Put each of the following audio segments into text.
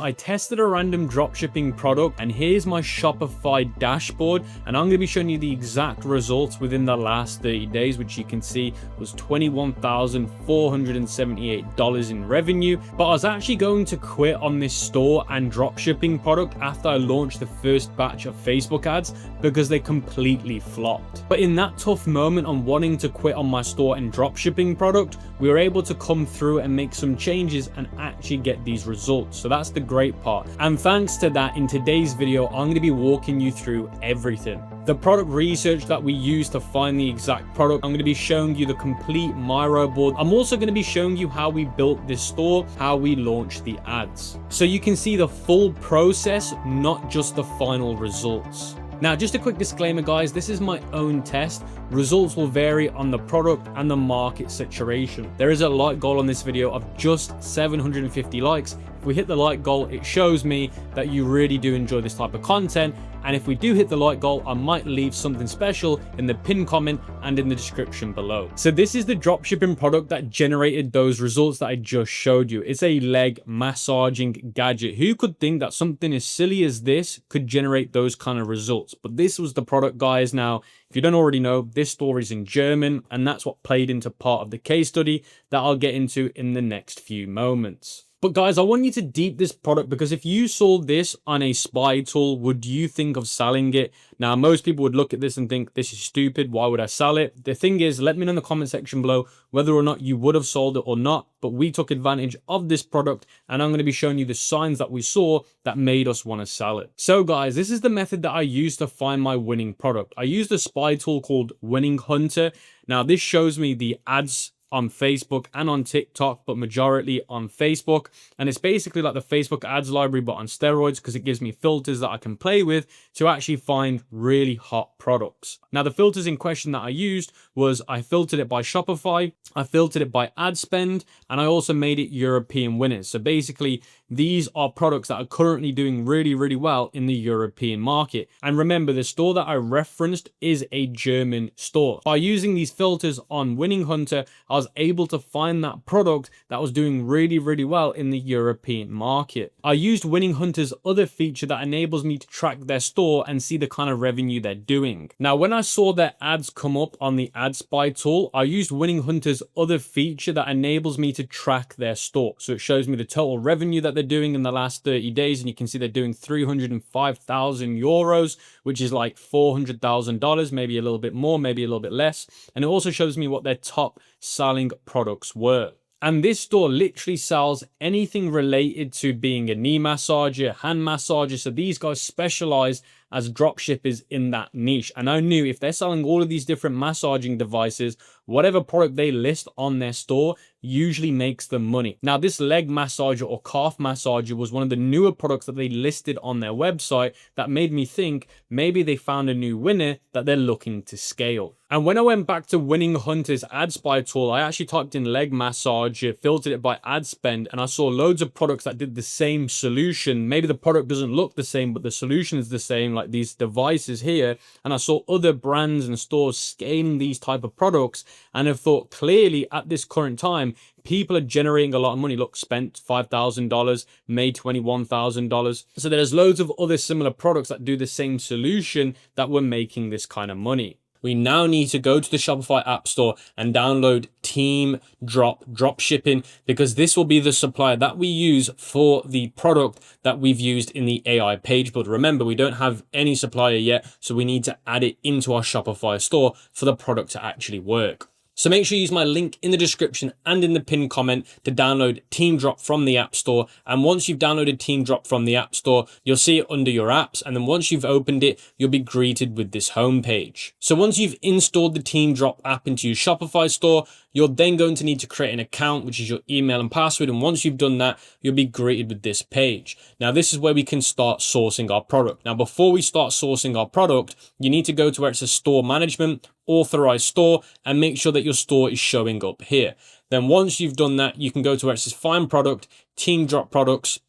I tested a random dropshipping product and here's my Shopify dashboard, and I'm going to be showing you the exact results within the last 30 days, which you can see was $21,478 in revenue. But I was actually going to quit on this store and dropshipping product after I launched the first batch of Facebook ads because they completely flopped. But in that tough moment on wanting to quit on my store and dropshipping product, we were able to come through and make some changes and actually get these results. So that's the great part. And thanks to that, in today's video, I'm going to be walking you through everything. The product research that we use to find the exact product. I'm going to be showing you the complete Miro board. I'm also going to be showing you how we built this store, how we launched the ads. So you can see the full process, not just the final results. Now, just a quick disclaimer, guys, this is my own test. Results will vary on the product and the market saturation. There is a like goal on this video of just 750 likes. If we hit the like goal, it shows me that you really do enjoy this type of content. And if we do hit the like goal, I might leave something special in the pinned comment and in the description below. So this is the dropshipping product that generated those results that I just showed you. It's a leg massaging gadget. Who could think that something as silly as this could generate those kind of results? But this was the product, guys. Now, if you don't already know, this store is in German, and that's what played into part of the case study that I'll get into in the next few moments. But guys, I want you to deep this product, because if you sold this on a spy tool, would you think of selling it? Now, most people would look at this and think, this is stupid. Why would I sell it? The thing is, let me know in the comment section below whether or not you would have sold it or not. But we took advantage of this product, and I'm going to be showing you the signs that we saw that made us want to sell it. So guys, this is the method that I used to find my winning product. I used a spy tool called Winning Hunter. Now, this shows me the ads on Facebook and on TikTok, but majority on Facebook. And it's basically like the Facebook ads library, but on steroids, because it gives me filters that I can play with to actually find really hot products. Now, the filters in question that I used was I filtered it by Shopify, I filtered it by ad spend, and I also made it European winners. So basically, these are products that are currently doing really, really well in the European market. And remember, the store that I referenced is a German store. By using these filters on Winning Hunter, I was able to find that product that was doing really, really well in the European market. I used Winning Hunter's other feature that enables me to track their store and see the kind of revenue they're doing. Now, when I saw their ads come up on the Ad Spy tool, I used Winning Hunter's other feature that enables me to track their store. So it shows me the total revenue that they're doing in the last 30 days. And you can see they're doing 305,000 euros, which is like $400,000, maybe a little bit more, maybe a little bit less. And it also shows me what their top selling products were. And this store literally sells anything related to being a knee massager, hand massager. So these guys specialize as drop shippers in that niche. And I knew if they're selling all of these different massaging devices, whatever product they list on their store usually makes them money. Now, this leg massager or calf massager was one of the newer products that they listed on their website that made me think maybe they found a new winner that they're looking to scale. And when I went back to Winning Hunter's ad spy tool, I actually typed in leg massager, filtered it by ad spend, and I saw loads of products that did the same solution. Maybe the product doesn't look the same, but the solution is the same, like these devices here. And I saw other brands and stores scaling these type of products, and I thought clearly at this current time, people are generating a lot of money. Look, spent $5,000, made $21,000. So there's loads of other similar products that do the same solution that were making this kind of money. We now need to go to the Shopify App Store and download Team Dropshipping, because this will be the supplier that we use for the product that we've used in the AI page builder. Remember, we don't have any supplier yet, so we need to add it into our Shopify store for the product to actually work. So make sure you use my link in the description and in the pinned comment to download Team Drop from the App Store. And once you've downloaded Team Drop from the App Store, you'll see it under your apps. And then once you've opened it, you'll be greeted with this homepage. So once you've installed the Team Drop app into your Shopify store, you're then going to need to create an account, which is your email and password. And once you've done that, you'll be greeted with this page. Now, this is where we can start sourcing our product. Now, before we start sourcing our product, you need to go to where it says Store Management, Authorize Store, and make sure that your store is showing up here. Then once you've done that, you can go to where it says Find Product, Team Drop Products.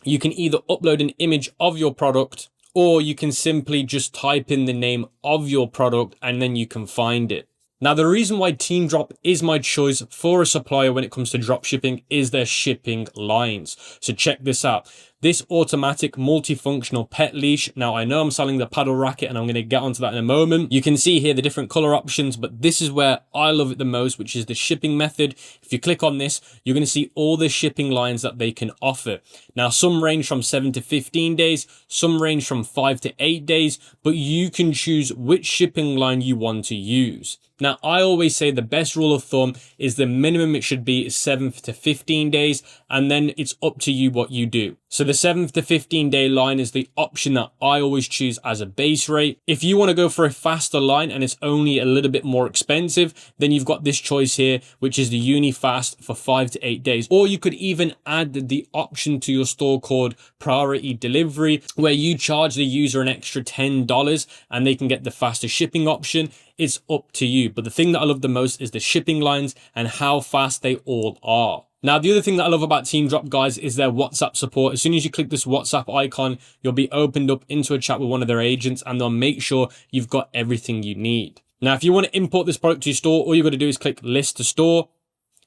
You can either upload an image of your product, or you can simply just type in the name of your product and then you can find it. Now, the reason why TeamDrop is my choice for a supplier when it comes to dropshipping is their shipping lines. So check this out. This automatic multifunctional pet leash. Now, I know I'm selling the paddle racket and I'm going to get onto that in a moment. You can see here the different color options, but this is where I love it the most, which is the shipping method. If you click on this, you're going to see all the shipping lines that they can offer. Now, some range from 7 to 15 days, some range from 5 to 8 days, but you can choose which shipping line you want to use. Now, I always say the best rule of thumb is the minimum it should be 7 to 15 days, and then it's up to you what you do. So the 7 to 15 day line is the option that I always choose as a base rate. If you want to go for a faster line and it's only a little bit more expensive, then you've got this choice here, which is the UniFast for 5 to 8 days. Or you could even add the option to your store called Priority Delivery, where you charge the user an extra $10 and they can get the faster shipping option. It's up to you. But the thing that I love the most is the shipping lines and how fast they all are. Now, the other thing that I love about TeamDrop, guys, is their WhatsApp support. As soon as you click this WhatsApp icon, you'll be opened up into a chat with one of their agents and they'll make sure you've got everything you need. Now, if you want to import this product to your store, all you've got to do is click List to Store.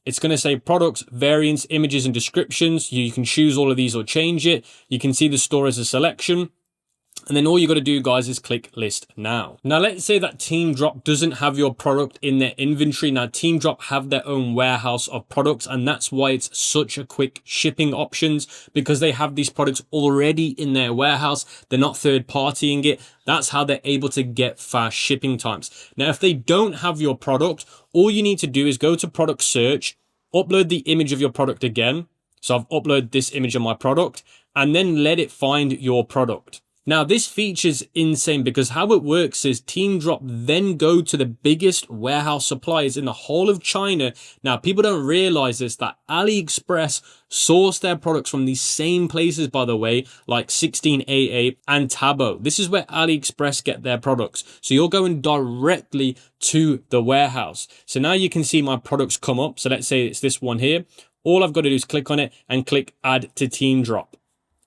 It's going to say products, variants, images, and descriptions. You can choose all of these or change it. You can see the store as a selection. And then all you got to do, guys, is click List Now. Now, let's say that TeamDrop doesn't have your product in their inventory. Now, TeamDrop have their own warehouse of products, and that's why it's such a quick shipping options, because they have these products already in their warehouse. They're not third partying it. That's how they're able to get fast shipping times. Now, if they don't have your product, all you need to do is go to product search, upload the image of your product again. So I've uploaded this image of my product, and then let it find your product. Now, this feature's insane because how it works is TeamDrop then go to the biggest warehouse suppliers in the whole of China. Now, people don't realize this, that AliExpress source their products from these same places, by the way, like 1688 and Tabo. This is where AliExpress get their products. So you're going directly to the warehouse. So now you can see my products come up. So let's say it's this one here. All I've got to do is click on it and click Add to TeamDrop.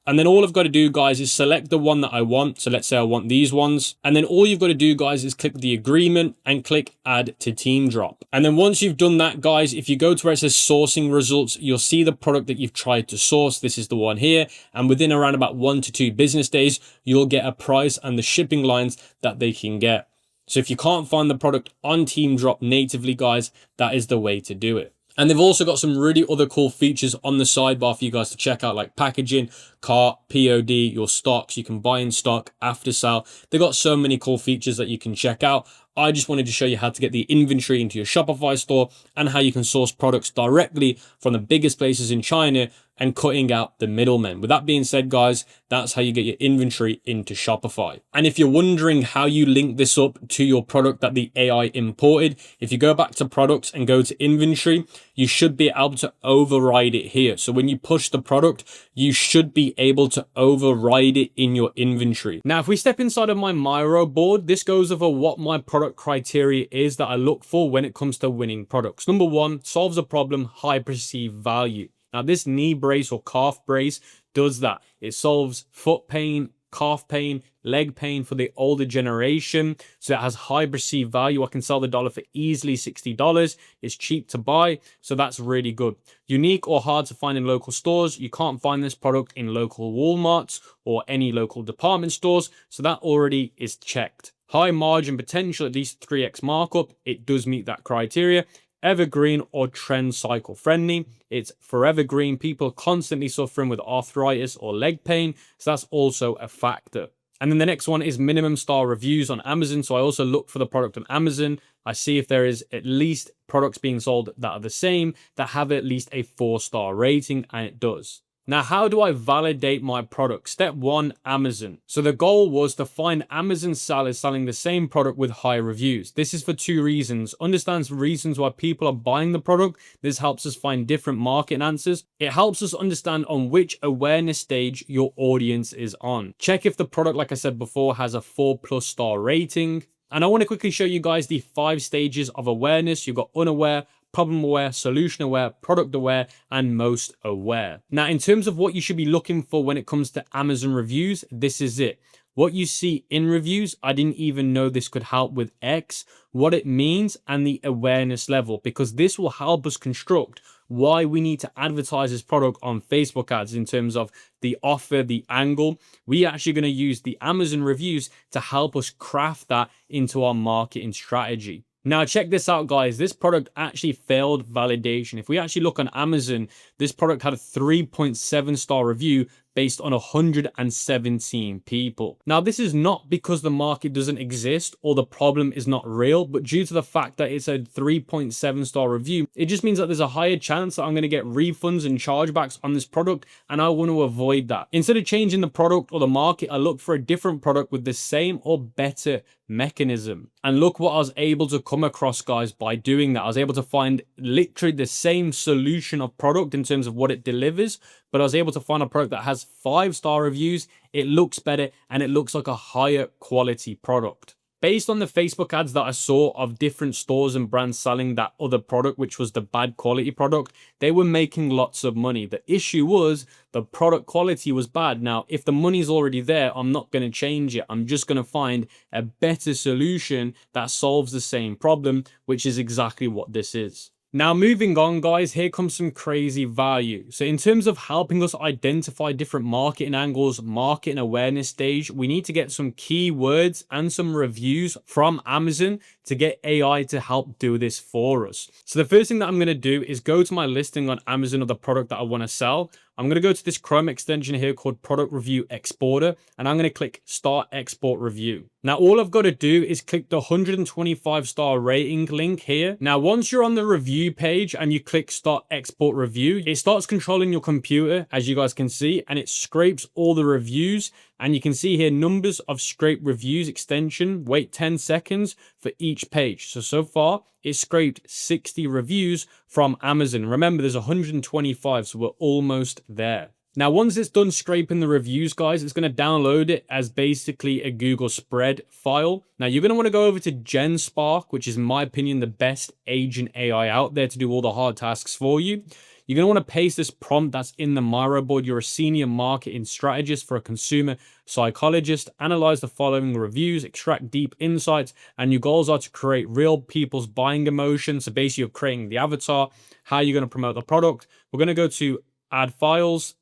And then all I've got to do, guys, is select the one that I want. So let's say I want these ones. And then all you've got to do, guys, is click the agreement and click Add to TeamDrop. And then once you've done that, guys, if you go to where it says sourcing results, you'll see the product that you've tried to source. This is the one here. And within around about 1 to 2 business days, you'll get a price and the shipping lines that they can get. So if you can't find the product on TeamDrop natively, guys, that is the way to do it. And they've also got some really other cool features on the sidebar for you guys to check out, like packaging, cart, POD, your stocks. You can buy in stock, after sale. They've got so many cool features that you can check out. I just wanted to show you how to get the inventory into your Shopify store and how you can source products directly from the biggest places in China and cutting out the middlemen. With that being said, guys, that's how you get your inventory into Shopify. And if you're wondering how you link this up to your product that the AI imported, if you go back to products and go to inventory, you should be able to override it here. So when you push the product, you should be able to override it in your inventory. Now, if we step inside of my Miro board, this goes over what my product criteria is that I look for when it comes to winning products. Number 1, solves a problem, high perceived value. Now, this knee brace or calf brace does that. It solves foot pain, calf pain, leg pain for the older generation. So it has high perceived value. I can sell the dollar for easily $60. It's cheap to buy. So that's really good. Unique or hard to find in local stores. You can't find this product in local Walmarts or any local department stores. So that already is checked. High margin potential, at least 3x markup. It does meet that criteria. Evergreen or trend cycle friendly. It's forever green. People constantly suffering with arthritis or leg pain. So that's also a factor. And then the next one is minimum star reviews on Amazon. So I also look for the product on Amazon. I see if there is at least products being sold that are the same, that have at least a 4-star rating, and it does. Now, how do I validate my product? Step 1, Amazon. So the goal was to find Amazon sellers selling the same product with high reviews. This is for 2 reasons. Understands reasons why people are buying the product. This helps us find different market answers. It helps us understand on which awareness stage your audience is on. Check if the product, like I said before, has a 4+ star rating. And I want to quickly show you guys the 5 stages of awareness. You've got unaware, problem aware, solution aware, product aware, and most aware. Now, in terms of what you should be looking for when it comes to Amazon reviews, this is it. what you see in reviews, I didn't even know this could help with X, what it means, and the awareness level, because this will help us construct why we need to advertise this product on Facebook ads in terms of the offer, the angle. We actually going to use the Amazon reviews to help us craft that into our marketing strategy. Now, check this out, guys. This product actually failed validation. If we actually look on Amazon, this product had a 3.7 star review based on 117 people. Now, this is not because the market doesn't exist or the problem is not real, but due to the fact that it's a 3.7 star review, it just means that there's a higher chance that I'm going to get refunds and chargebacks on this product, and I want to avoid that. Instead of changing the product or the market, I look for a different product with the same or better mechanism. And look what I was able to come across, guys, by doing that. I was able to find literally the same solution of product in terms of what it delivers, but I was able to find a product that has 5-star reviews, it looks better, and it looks like a higher quality product. Based on the Facebook ads that I saw of different stores and brands selling that other product, which was the bad quality product, they were making lots of money. The issue was the product quality was bad. Now, if the money's already there, I'm not going to change it. I'm just going to find a better solution that solves the same problem, which is exactly what this is. Now, moving on, guys, here comes some crazy value. So in terms of helping us identify different marketing angles, marketing awareness stage, we need to get some keywords and some reviews from Amazon to get AI to help do this for us. So the first thing that I'm going to do is go to my listing on Amazon of the product that I want to sell. I'm going to go to this Chrome extension here called Product Review Exporter, and I'm going to click Start Export Review. Now, all I've got to do is click the 125-star rating link here. Now, once you're on the review page and you click Start Export Review, it starts controlling your computer, as you guys can see, and it scrapes all the reviews. And you can see here numbers of scraped reviews extension, wait 10 seconds for each page. So far, it's scraped 60 reviews from Amazon. Remember, there's 125, so we're almost there. Now, once it's done scraping the reviews, guys, it's going to download it as basically a Google spread file. Now, you're going to want to go over to GenSpark, which is, in my opinion, the best agent AI out there to do all the hard tasks for you. You're going to want to paste this prompt that's in the Miro board. You're a senior marketing strategist for a consumer psychologist. Analyze the following reviews, extract deep insights, and your goals are to create real people's buying emotions. So basically, you're creating the avatar, how you're going to promote the product. We're going to go to add files,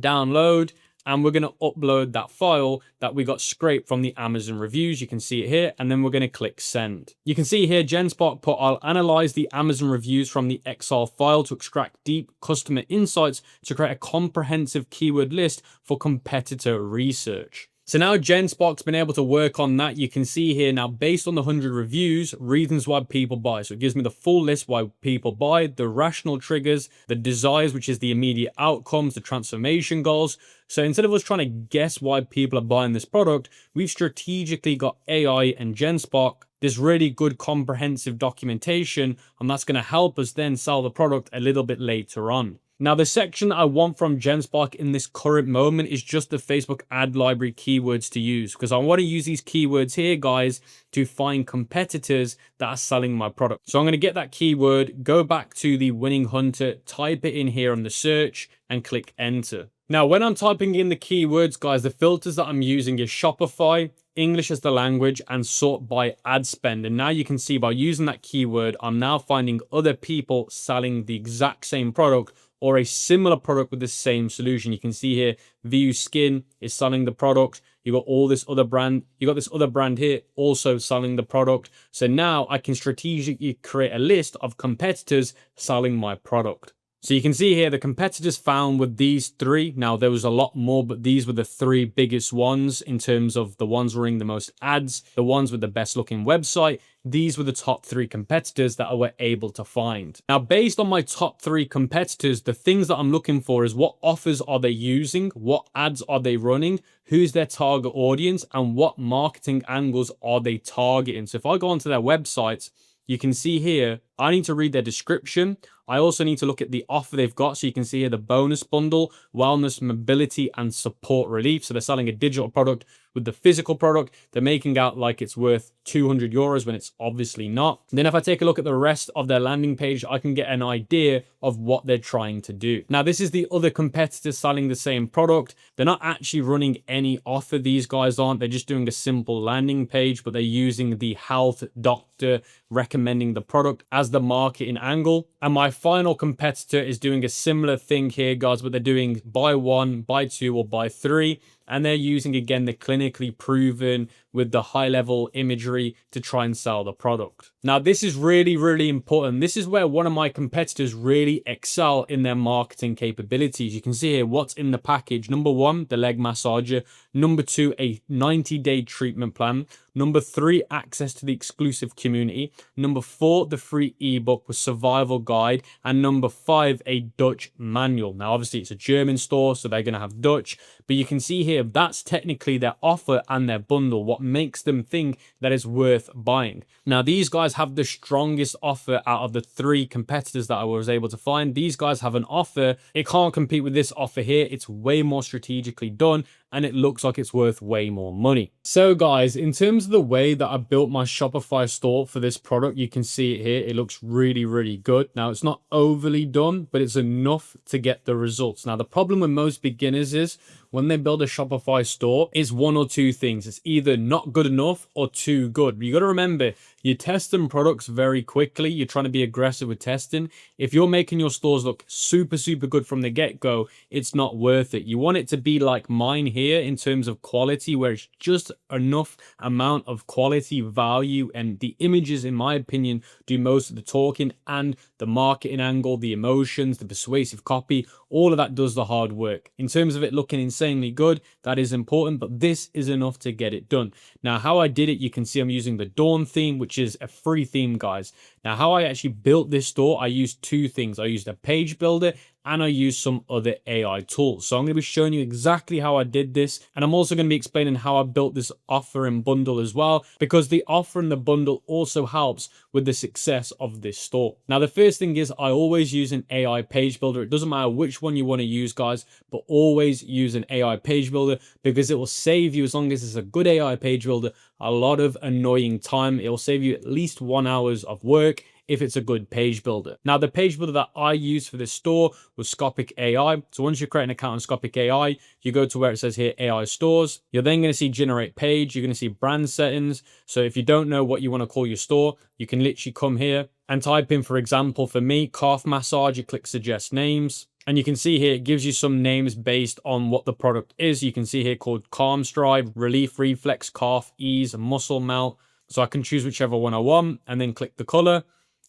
download, and we're going to upload that file that we got scraped from the Amazon reviews. You can see it here, and then we're going to click send. You can see here, GenSpark put, I'll analyze the Amazon reviews from the Excel file to extract deep customer insights to create a comprehensive keyword list for competitor research. So now GenSpark's been able to work on that. You can see here now, based on the 100 reviews, reasons why people buy. So it gives me the full list why people buy, the rational triggers, the desires, which is the immediate outcomes, the transformation goals. So instead of us trying to guess why people are buying this product, we've strategically got AI and GenSpark, this really good comprehensive documentation, and that's going to help us then sell the product a little bit later on. Now, the section that I want from GenSpark in this current moment is just the Facebook ad library keywords to use, because I want to use these keywords here, guys, to find competitors that are selling my product. So I'm going to get that keyword, go back to the winning hunter, type it in here on the search, and click enter. Now, when I'm typing in the keywords, guys, the filters that I'm using is Shopify, English as the language, and sort by ad spend. And now you can see by using that keyword, I'm now finding other people selling the exact same product or a similar product with the same solution. You can see here, View Skin is selling the product. You got all this other brand. You got this other brand here also selling the product. So now I can strategically create a list of competitors selling my product. So you can see here the competitors found with these three. Now there was a lot more, but these were the three biggest ones in terms of the ones running the most ads, the ones with the best looking website. These were the top 3 competitors that I were able to find. Now, based on my top 3 competitors, the things that I'm looking for is what offers are they using? What ads are they running? Who's their target audience? And what marketing angles are they targeting? So if I go onto their websites, you can see here, I need to read their description. I also need to look at the offer they've got. So you can see here the bonus bundle, wellness, mobility, and support relief. So they're selling a digital product with the physical product. They're making out like it's worth 200 euros when it's obviously not. Then if I take a look at the rest of their landing page, I can get an idea of what they're trying to do. Now, this is the other competitors selling the same product. They're not actually running any offer. These guys aren't. They're just doing a simple landing page, but they're using the health doctor recommending the product as the marketing angle. And my final competitor is doing a similar thing here, guys, but they're doing buy one, buy two, or buy three. And they're using, again, the clinically proven with the high level imagery to try and sell the product. Now, this is really, really important. This is where one of my competitors really excel in their marketing capabilities. You can see here what's in the package. Number one, the leg massager. Number two, a 90-day treatment plan. Number three, access to the exclusive community. Number four, the free ebook with survival guide. And number five, a Dutch manual. Now, obviously, it's a German store, so they're going to have Dutch. But you can see here, that's technically their offer and their bundle, what makes them think that it's worth buying. Now, these guys have the strongest offer out of the three competitors that I was able to find. These guys have an offer. It can't compete with this offer here. It's way more strategically done, and it looks like it's worth way more money. So guys, in terms of the way that I built my Shopify store for this product, you can see it here. It looks really, really good. Now, it's not overly done, but it's enough to get the results. Now, the problem with most beginners is when they build a Shopify store, it's one or two things. It's either not good enough or too good. You got to remember, you're testing products very quickly. You're trying to be aggressive with testing. If you're making your stores look super, super good from the get-go, it's not worth it. You want it to be like mine here in terms of quality, where it's just enough amount of quality value, and the images, in my opinion, do most of the talking, and the marketing angle, the emotions, the persuasive copy, all of that does the hard work. In terms of it looking insanely good, that is important, but this is enough to get it done. Now, how I did it, you can see I'm using the Dawn theme, which is a free theme, guys. Now, how I actually built this store, I used two things. I used a page builder and I used some other AI tools. So I'm going to be showing you exactly how I did this. And I'm also going to be explaining how I built this offer and bundle as well, because the offer and the bundle also helps with the success of this store. Now, the first thing is I always use an AI page builder. It doesn't matter which one you want to use, guys, but always use an AI page builder, because it will save you, as long as it's a good AI page builder, a lot of annoying time. It will save you at least 1 hour of work if it's a good page builder. Now, the page builder that I used for this store was Scopic AI. So once you create an account on Scopic AI, you go to where it says here AI stores. You're then going to see generate page. You're going to see brand settings. So if you don't know what you want to call your store, you can literally come here and type in, for example, for me, calf massage. You click suggest names. And you can see here, it gives you some names based on what the product is. You can see here called Calm Stride, Relief Reflex, Calf Ease, Muscle Melt. So I can choose whichever one I want and then click the color.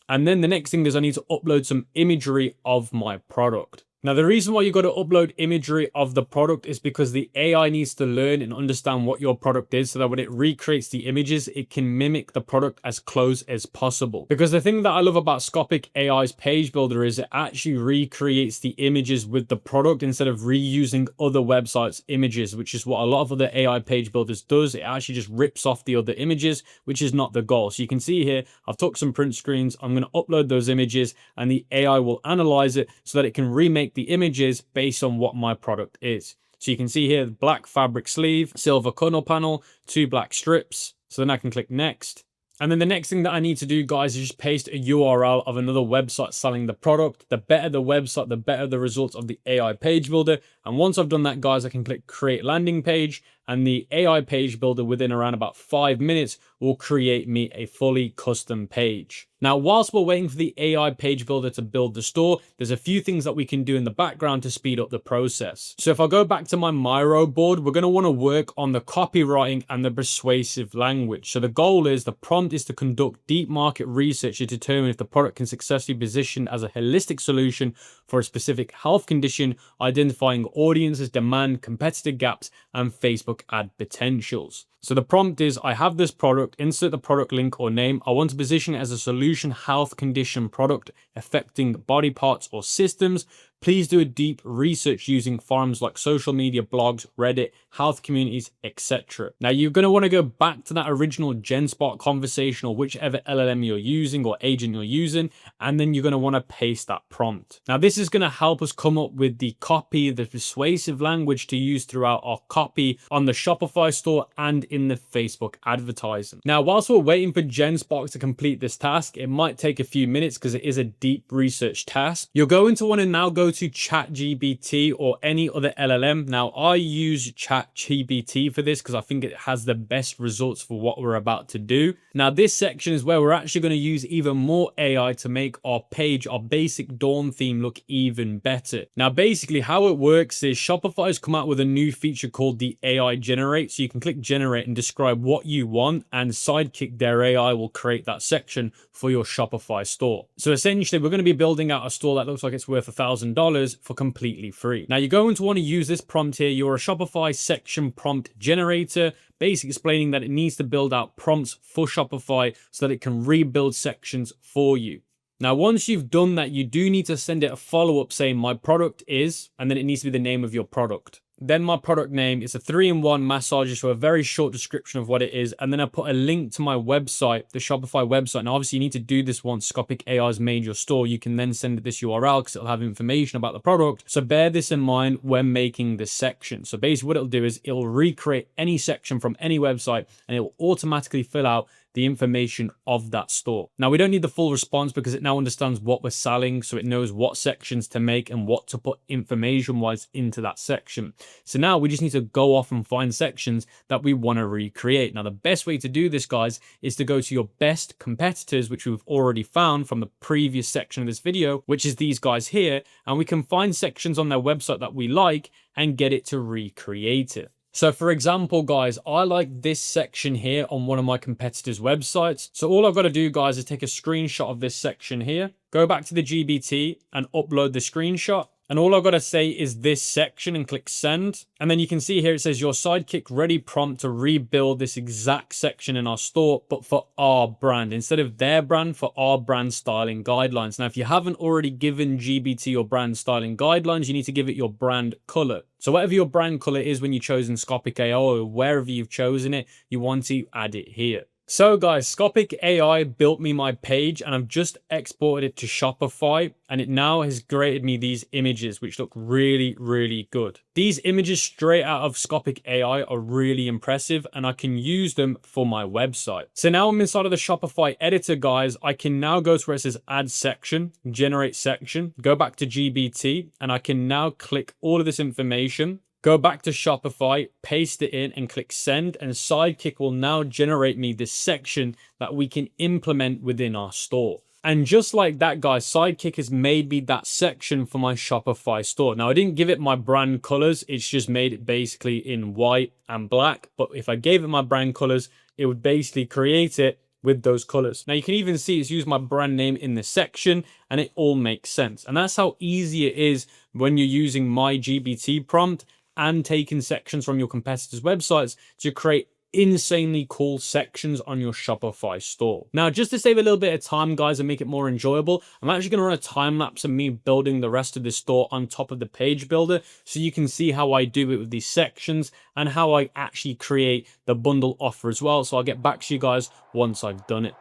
And then the next thing is I need to upload some imagery of my product. Now, the reason why you got to upload imagery of the product is because the AI needs to learn and understand what your product is, so that when it recreates the images, it can mimic the product as close as possible. Because the thing that I love about Scopic AI's page builder is it actually recreates the images with the product instead of reusing other websites' images, which is what a lot of other AI page builders does. It actually just rips off the other images, which is not the goal. So you can see here, I've took some print screens. I'm going to upload those images and the AI will analyze it so that it can remake the images based on what my product is. So you can see here, black fabric sleeve, silver cuddle panel, 2 black strips. So then I can click next. And then the next thing that I need to do, guys, is just paste a URL of another website selling the product. The better the website, the better the results of the AI page builder. And once I've done that, guys, I can click create landing page, and the AI page builder within around about 5 minutes will create me a fully custom page. Now, whilst we're waiting for the AI page builder to build the store, there's a few things that we can do in the background to speed up the process. So if I go back to my Miro board, we're going to want to work on the copywriting and the persuasive language. So the goal is, the prompt is to conduct deep market research to determine if the product can successfully be positioned as a holistic solution for a specific health condition, identifying audiences, demand, competitive gaps, and Facebook ad potentials. So the prompt is, I have this product, insert the product link or name. I want to position it as a solution health condition product affecting body parts or systems. please do a deep research using forums like social media, blogs, Reddit, health communities, etc. Now you're going to want to go back to that original GenSpark conversation or whichever LLM you're using or agent you're using, and then you're going to want to paste that prompt. Now this is going to help us come up with the copy, the persuasive language to use throughout our copy on the Shopify store and in the Facebook advertising. Now whilst we're waiting for GenSpark to complete this task, it might take a few minutes because it is a deep research task. You're going to want to now go to ChatGPT or any other LLM. Now I use ChatGPT for this because I think it has the best results for what we're about to do. Now this section is where we're actually going to use even more AI to make our page, our basic Dawn theme look even better. Now basically how it works is Shopify has come out with a new feature called the AI Generate. So you can click generate and describe what you want, and Sidekick, their AI, will create that section for your Shopify store. So essentially we're going to be building out a store that looks like it's worth $1,000 for completely free. Now you're going to want to use this prompt here. You're a Shopify section prompt generator, basically explaining that it needs to build out prompts for Shopify so that it can rebuild sections for you. Now, once you've done that, you do need to send it a follow-up saying my product is, and then it needs to be the name of your product. Then my product name is a 3-in-1 massager, so a very short description of what it is. And then I put a link to my website, the Shopify website. Now, obviously, you need to do this once Scopic AI has made your store. You can then send it this URL because it'll have information about the product. So bear this in mind when making this section. So basically what it'll do is it'll recreate any section from any website and it will automatically fill out the information of that store. Now we don't need the full response because it now understands what we're selling, so it knows what sections to make and what to put information wise into that section. So now we just need to go off and find sections that we want to recreate. Now the best way to do this, guys, is to go to your best competitors, which we've already found from the previous section of this video, which is these guys here, and we can find sections on their website that we like and get it to recreate it. So for example, guys, I like this section here on one of my competitors' websites. So all I've got to do, guys, is take a screenshot of this section here, go back to the GBT and upload the screenshot. And all I've got to say is this section and click send. And then you can see here it says your Sidekick ready prompt to rebuild this exact section in our store, but for our brand, instead of their brand, for our brand styling guidelines. Now, if you haven't already given GBT your brand styling guidelines, you need to give it your brand color. So whatever your brand color is when you've chosen Scopic AI or wherever you've chosen it, you want to add it here. So guys, Scopic AI built me my page and I've just exported it to Shopify, and it now has created me these images which look really, really good. These images straight out of Scopic AI are really impressive and I can use them for my website. So now I'm inside of the Shopify editor, guys. I can now go to where it says add section, generate section, go back to GBT, and I can now click all of this information, go back to Shopify, paste it in and click send, and Sidekick will now generate me this section that we can implement within our store. And just like that, guys, Sidekick has made me that section for my Shopify store. Now, I didn't give it my brand colors. It's just made it basically in white and black. But if I gave it my brand colors, it would basically create it with those colors. Now you can even see it's used my brand name in this section and it all makes sense. And that's how easy it is when you're using my GBT prompt and taking sections from your competitors' websites to create insanely cool sections on your Shopify store. Now, just to save a little bit of time, guys, and make it more enjoyable, I'm actually going to run a time lapse of me building the rest of the store on top of the page builder so you can see how I do it with these sections and how I actually create the bundle offer as well. So I'll get back to you guys once I've done it.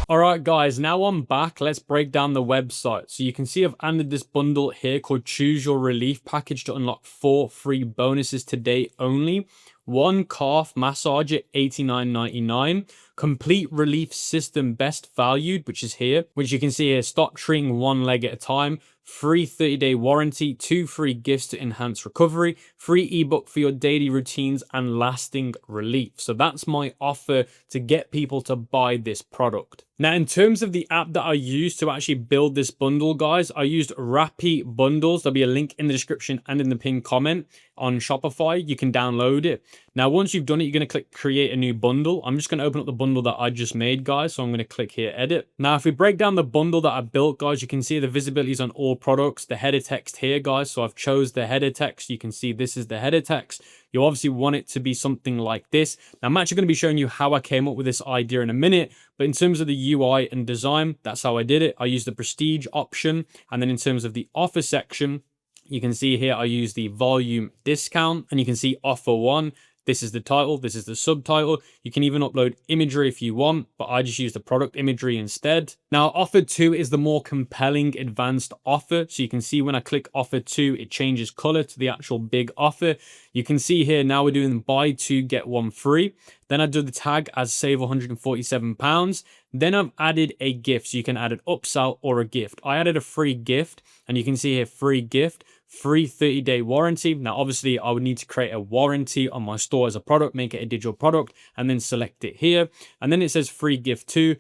Alright guys, now I'm back. Let's break down the website. So you can see I've added this bundle here called Choose Your Relief package to unlock 4 free bonuses today only. 1 calf massager, $89.99. Complete relief system best valued, which is here, which you can see here, stop treating one leg at a time. Free 30-day warranty, 2 free gifts to enhance recovery, free ebook for your daily routines, and lasting relief. So that's my offer to get people to buy this product. Now, in terms of the app that I used to actually build this bundle, guys, I used Rappi Bundles. There'll be a link in the description and in the pinned comment on Shopify. You can download it. Now, once you've done it, you're going to click create a new bundle. I'm just going to open up the bundle bundle that I just made, guys. So I'm going to click here, edit. Now, if we break down the bundle that I built, guys, you can see the visibility is on all products, the header text here, guys. So I've chose the header text. You can see this is the header text. You obviously want it to be something like this. Now, I'm actually going to be showing you how I came up with this idea in a minute, but in terms of the UI and design, that's how I did it. I used the prestige option. And then in terms of the offer section, you can see here I use the volume discount, and you can see offer 1. This is the title, this is the subtitle. You can even upload imagery if you want, but I just use the product imagery instead. Now, offer 2 is the more compelling advanced offer. So you can see when I click offer 2, it changes color to the actual big offer. You can see here now we're doing buy 2, get 1 free. Then I do the tag as save £147. Then I've added a gift. So you can add an upsell or a gift. I added a free gift, and you can see here free gift, free 30-day warranty. Now, obviously, I would need to create a warranty on my store as a product, make it a digital product, and then select it here. And then it says free gift 2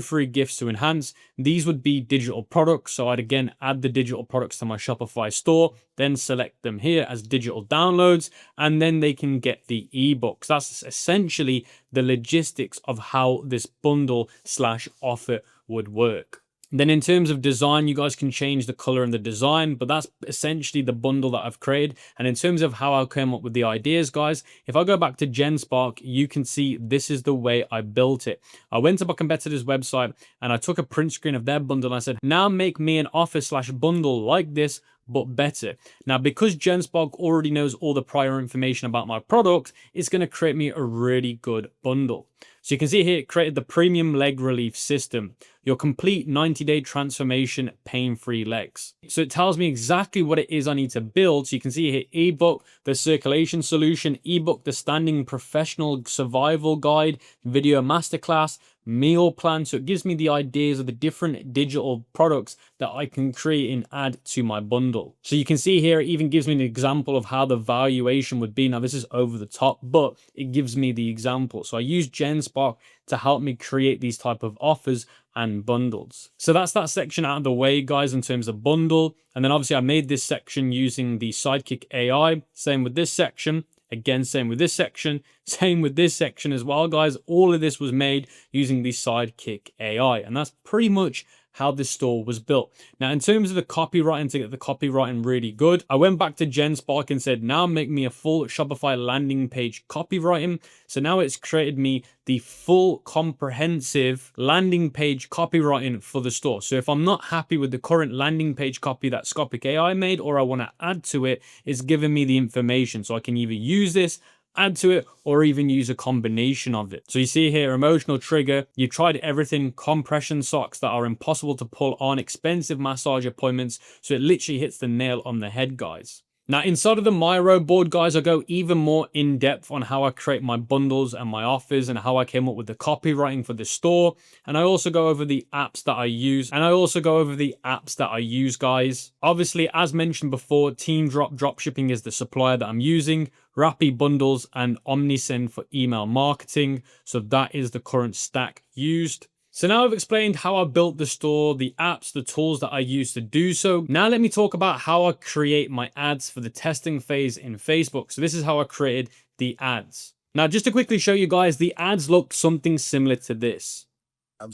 free gifts to enhance. These would be digital products. So I'd again add the digital products to my Shopify store, then select them here as digital downloads, and then they can get the ebooks. That's essentially the logistics of how this bundle / offer would work. Then in terms of design, you guys can change the color and the design, but that's essentially the bundle that I've created. And in terms of how I came up with the ideas, guys, if I go back to GenSpark, you can see this is the way I built it. I went to my competitor's website and I took a print screen of their bundle and I said, now make me an offer / bundle like this, but better. Now, because GenSpark already knows all the prior information about my product, it's going to create me a really good bundle. So you can see here, it created the premium leg relief system, your complete 90-day transformation pain-free legs. So it tells me exactly what it is I need to build. So you can see here, ebook, the circulation solution, ebook, the standing professional survival guide, video masterclass, meal plan. So it gives me the ideas of the different digital products that I can create and add to my bundle. So you can see here, it even gives me an example of how the valuation would be. Now this is over the top, but it gives me the example. So I use GenSpark to help me create these type of offers and bundles. So that's that section out of the way, guys, in terms of bundle. And then obviously I made this section using the Sidekick AI. Same with this section. Again, same with this section, same with this section as well, guys. All of this was made using the Sidekick AI, and that's pretty much how this store was built. Now, in terms of the copywriting, to get the copywriting really good, I went back to GenSpark and said, now make me a full Shopify landing page copywriting. So now it's created me the full comprehensive landing page copywriting for the store. So if I'm not happy with the current landing page copy that Sidekick AI made, or I want to add to it, it's giving me the information. So I can either use this, add to it, or even use a combination of it. So you see here, emotional trigger, you tried everything, compression socks that are impossible to pull on, expensive massage appointments. So it literally hits the nail on the head, guys. Now, inside of the Miro board, guys, I go even more in depth on how I create my bundles and my offers and how I came up with the copywriting for the store. And I also go over the apps that I use. Guys. Obviously, as mentioned before, Dropshipping is the supplier that I'm using. Rappi bundles and Omnisend for email marketing. So that is the current stack used. So now I've explained how I built the store, the apps, the tools that I use to do so. Now let me talk about how I create my ads for the testing phase in Facebook. So this is how I created the ads. Now, just to quickly show you guys, the ads look something similar to this.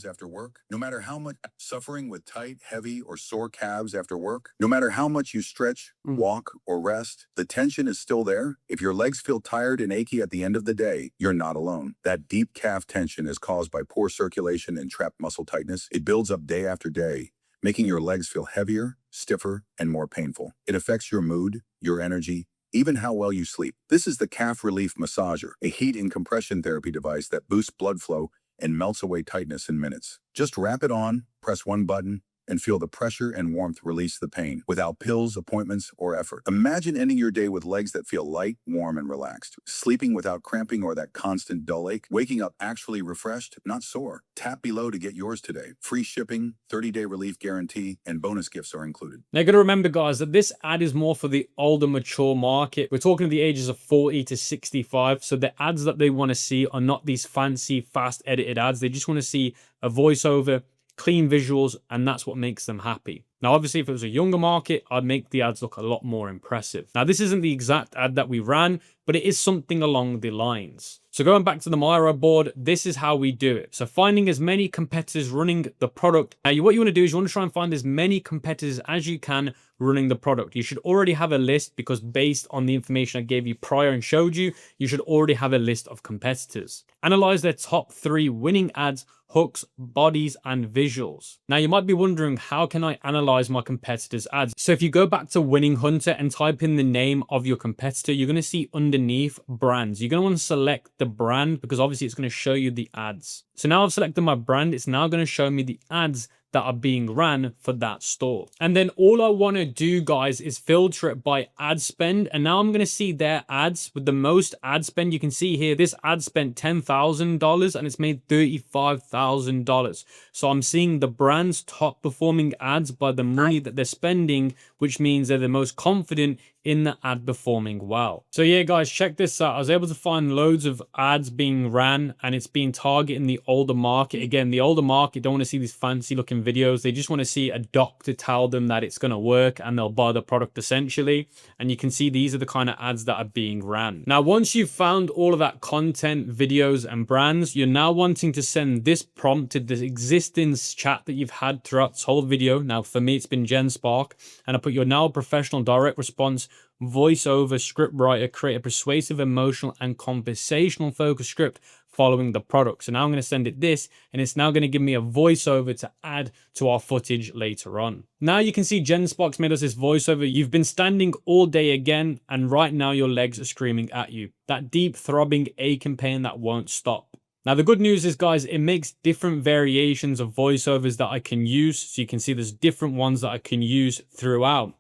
After work, no matter how much suffering with tight, heavy, or sore calves after work, no matter how much you stretch, walk, or rest, the tension is still there. If your legs feel tired and achy at the end of the day, you're not alone. That deep calf tension is caused by poor circulation and trapped muscle tightness. It builds up day after day, making your legs feel heavier, stiffer, and more painful. It affects your mood, your energy, even how well you sleep. This is the Calf Relief Massager, a heat and compression therapy device that boosts blood flow and melts away tightness in minutes. Just wrap it on, press one button, and feel the pressure and warmth release the pain without pills, appointments, or effort. Imagine ending your day with legs that feel light, warm, and relaxed. Sleeping without cramping or that constant dull ache. Waking up actually refreshed, not sore. Tap below to get yours today. Free shipping, 30-day relief guarantee, and bonus gifts are included. Now, you got to remember, guys, that this ad is more for the older, mature market. We're talking the ages of 40 to 65. So the ads that they want to see are not these fancy, fast edited ads. They just want to see a voiceover, clean visuals, and that's what makes them happy. Now, obviously, if it was a younger market, I'd make the ads look a lot more impressive. Now, this isn't the exact ad that we ran, but it is something along the lines. So going back to the Miro board, this is how we do it. So finding as many competitors running the product. Now, what you want to do is you want to try and find as many competitors as you can running the product. You should already have a list because based on the information I gave you prior and showed you, you should already have a list of competitors. Analyze their top 3 winning ads, hooks, bodies, and visuals. Now you might be wondering, how can I analyze my competitors' ads? So if you go back to Winning Hunter and type in the name of your competitor, you're going to see underneath brands. You're going to want to select the brand because obviously it's going to show you the ads. So now I've selected my brand. It's now going to show me the ads that are being ran for that store. And then all I want to do, guys, is filter it by ad spend. And now I'm going to see their ads with the most ad spend. You can see here, this ad spent $10,000 and it's made $35,000. So I'm seeing the brand's top performing ads by the money that they're spending, which means they're the most confident in the ad performing well. So yeah, guys, check this out. I was able to find loads of ads being ran and it's being targeting the older market. Again, the older market don't want to see these fancy looking videos. They just want to see a doctor tell them that it's going to work and they'll buy the product essentially. And you can see these are the kind of ads that are being ran. Now, once you've found all of that content, videos and brands, you're now wanting to send this prompt to the existing chat that you've had throughout this whole video. Now, for me, it's been GenSpark, and I put your now professional direct response voiceover script writer, create a persuasive, emotional, and conversational focused script following the product. So now I'm going to send it this, and it's now going to give me a voiceover to add to our footage later on. Now you can see GenSpark's made us this voiceover. You've been standing all day again, and right now your legs are screaming at you. That deep throbbing aching pain that won't stop. Now, the good news is, guys, it makes different variations of voiceovers that I can use. So you can see there's different ones that I can use throughout.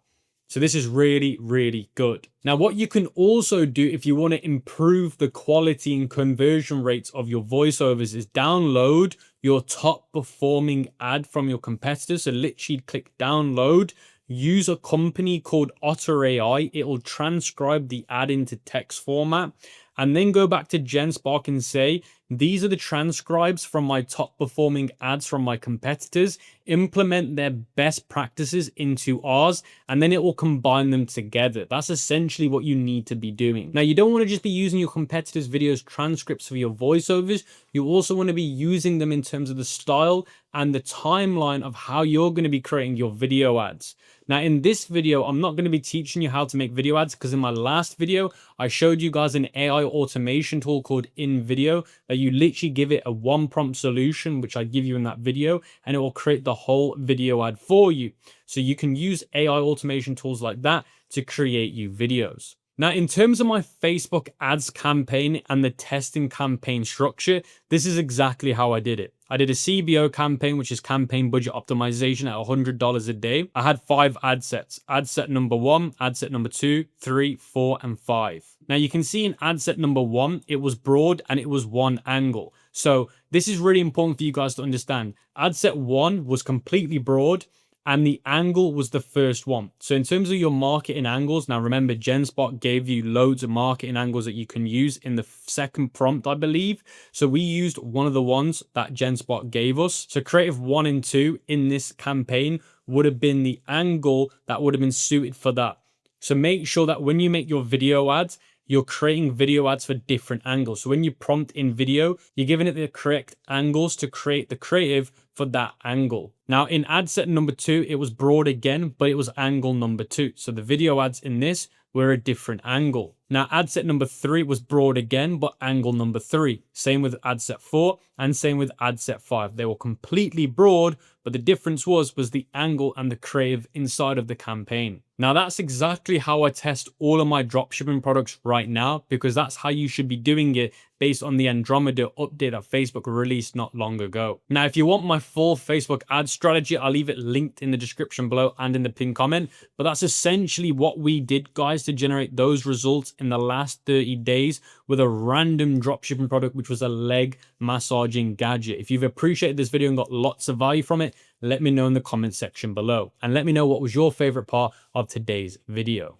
So this is really, really good. Now, what you can also do if you want to improve the quality and conversion rates of your voiceovers is download your top performing ad from your competitors. So literally click download, use a company called Otter AI. It will transcribe the ad into text format, and then go back to GenSpark and say, these are the transcribes from my top performing ads from my competitors. Implement their best practices into ours, and then it will combine them together. That's essentially what you need to be doing. Now, you don't want to just be using your competitors' videos transcripts for your voiceovers. You also want to be using them in terms of the style and the timeline of how you're going to be creating your video ads. Now, in this video, I'm not going to be teaching you how to make video ads because in my last video, I showed you guys an AI automation tool called InVideo that you literally give it a one prompt solution, which I give you in that video, and it will create the whole video ad for you. So you can use AI automation tools like that to create you videos. Now, in terms of my Facebook ads campaign and the testing campaign structure, this is exactly how I did it. I did a CBO campaign, which is campaign budget optimization at $100 a day. I had 5 ad sets. Ad set number 1, ad set number 2, 3, 4, and 5. Now you can see in ad set number 1, it was broad and it was one angle. So this is really important for you guys to understand. Ad set 1 was completely broad, and the angle was the first one. So in terms of your marketing angles, now remember, GenSpark gave you loads of marketing angles that you can use in the second prompt, I believe. So we used one of the ones that GenSpark gave us. So creative 1 and 2 in this campaign would have been the angle that would have been suited for that. So make sure that when you make your video ads, you're creating video ads for different angles. So when you prompt in video, you're giving it the correct angles to create the creative for that angle. Now in ad set number 2, it was broad again, but it was angle number 2. So the video ads in this were a different angle. Now ad set number 3 was broad again, but angle number 3. Same with ad set 4 and same with ad set 5. They were completely broad, but the difference was the angle and the creative inside of the campaign. Now that's exactly how I test all of my dropshipping products right now, because that's how you should be doing it based on the Andromeda update that Facebook released not long ago. Now, if you want my full Facebook ad strategy, I'll leave it linked in the description below and in the pinned comment. But that's essentially what we did, guys, to generate those results in the last 30 days with a random dropshipping product, which was a leg massaging gadget. If you've appreciated this video and got lots of value from it, let me know in the comment section below. And let me know what was your favorite part of today's video.